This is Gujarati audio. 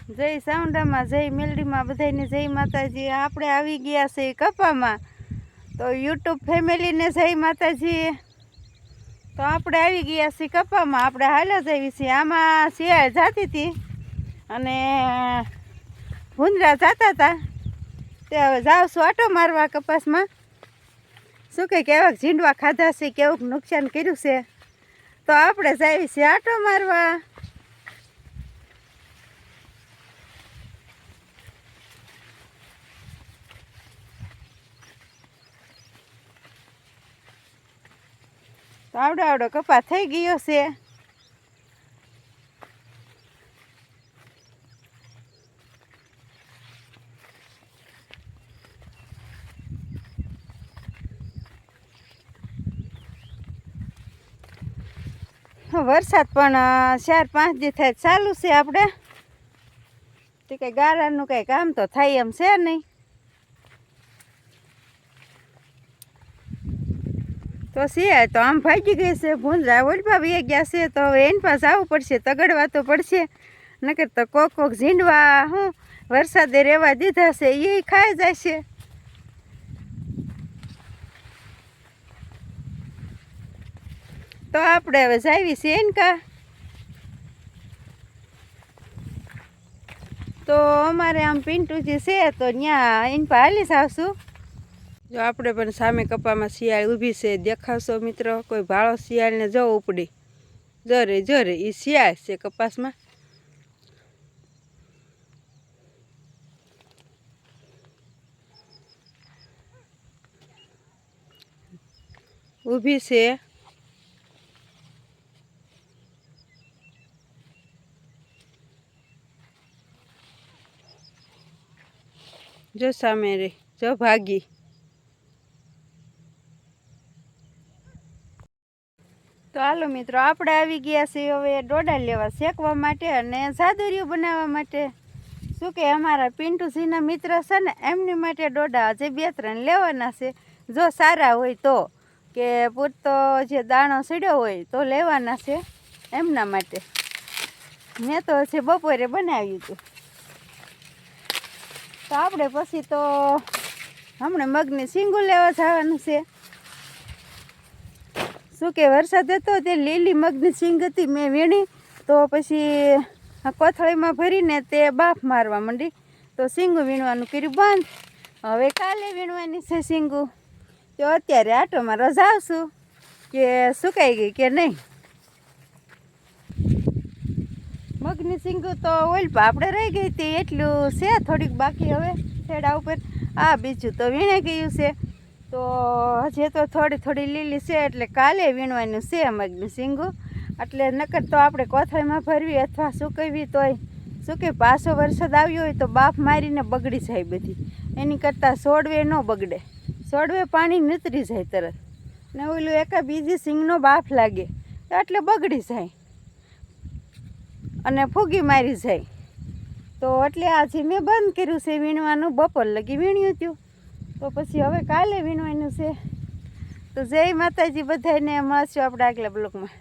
જય સાઉન્ડામાં, જય મેલડીમાં, બધાને જય માતાજી। આપણે આવી ગયા છે કપામાં, તો યુટ્યુબ ફેમિલીને જય માતાજી। તો આપણે આવી ગયા છીએ કપામાં, આપણે હાલ્યા જઈએ છીએ। આમાં શિયાળ જાતી હતી અને ભૂંદરા જતા હતા, તે હવે જાવ છું આટો મારવા કપાસમાં। શું કે કેવાક ઝીંડવા ખાધા છે, કેવું નુકસાન કર્યું છે, તો આપણે જઈએ છીએ આટો મારવા। તો આવડો આવડો કપાસ થઈ ગયો છે। વરસાદ પણ 4-5 દી થાય ચાલુ છે। આપણે તે કંઈ ગારાનું કંઈ કામ તો થાય એમ છે નહીં। તો શિયાળ તો આમ ભાગી ગઈ છે, ભૂંદરા ઓલપા વી ગયા છે, તો હવે એની પાસે આવવું પડશે, તગડવા તો પડશે, નકર તો કોક ઝીંડવા હું વરસાદે રહેવા દીધા છે એ ખાઈ જાય છે। તો આપણે હવે જાવી છીએ ને કા, તો અમારે આમ પિન્ટુજી છે તો ત્યાં એની પાસે હાલી આવશું। જો આપણે પણ સામે કપામાં શિયાળ ઊભી છે, દેખાવશો મિત્રો? કોઈ ભાળો શિયાળને જો ઉપડી, જરે જરે એ શિયાળ છે કપાસમાં। ઊભી છે, જો સામે રે, જો ભાગી। તો હાલો મિત્રો, આપણે આવી ગયા છીએ હવે ડોડા લેવા શેકવા માટે અને સાદુરિયું બનાવવા માટે। શું કે અમારા પિન્ટુજીના મિત્ર છે ને, એમની માટે ડોડા હજી 2-3 લેવાના છે, જો સારા હોય તો, કે પૂરતો જે દાણો સીડ્યો હોય તો લેવાના છે એમના માટે। મેં તો હજી બપોરે બનાવ્યું હતું, તો આપણે પછી તો હમણાં મગની સિંગું લેવા જવાનું છે। શું કે વરસાદ હતો તે લીલી મગની સિંગ હતી, મેં વીણી, તો પછી કોથળીમાં ભરીને તે બાફ મારવા માંડી, તો સિંગું વીણવાનું કર્યું બંધ। હવે કાલે વીણવાની છે સિંગું, તો અત્યારે આટો મારવા જાઉં છું કે સુકાઈ ગઈ કે નહીં। મગની સિંગું તો ઓલપા આપણે રહી ગઈ હતી એટલું છે, થોડીક બાકી હવે છેડા ઉપર। આ બીજું તો વીણાઈ ગયું છે, તો હજી તો થોડી થોડી લીલી છે, એટલે કાલે વીણવાનું છે મગની સિંગું। એટલે નકર તો આપણે કોથળીમાં ભરવી અથવા સૂકવવી તોય શું કે પાછો વરસાદ આવ્યો હોય તો બાફ મારીને બગડી જાય બધી, એની કરતાં સોડવે ન બગડે, સોડવે પાણી નીતરી જાય તરત, ને ઓલું એકા બીજી સિંગનો બાફ લાગે તો એટલે બગડી જાય અને ફૂગી મારી જાય। તો એટલે આજે મેં બંધ કર્યું છે વીણવાનું, બપોર લગી વીણ્યું હતું, તો પછી હવે કાલે વીણવાનું છે। તો જય માતાજી બધાને, મળશું આપણે આગલા બ્લોકમાં।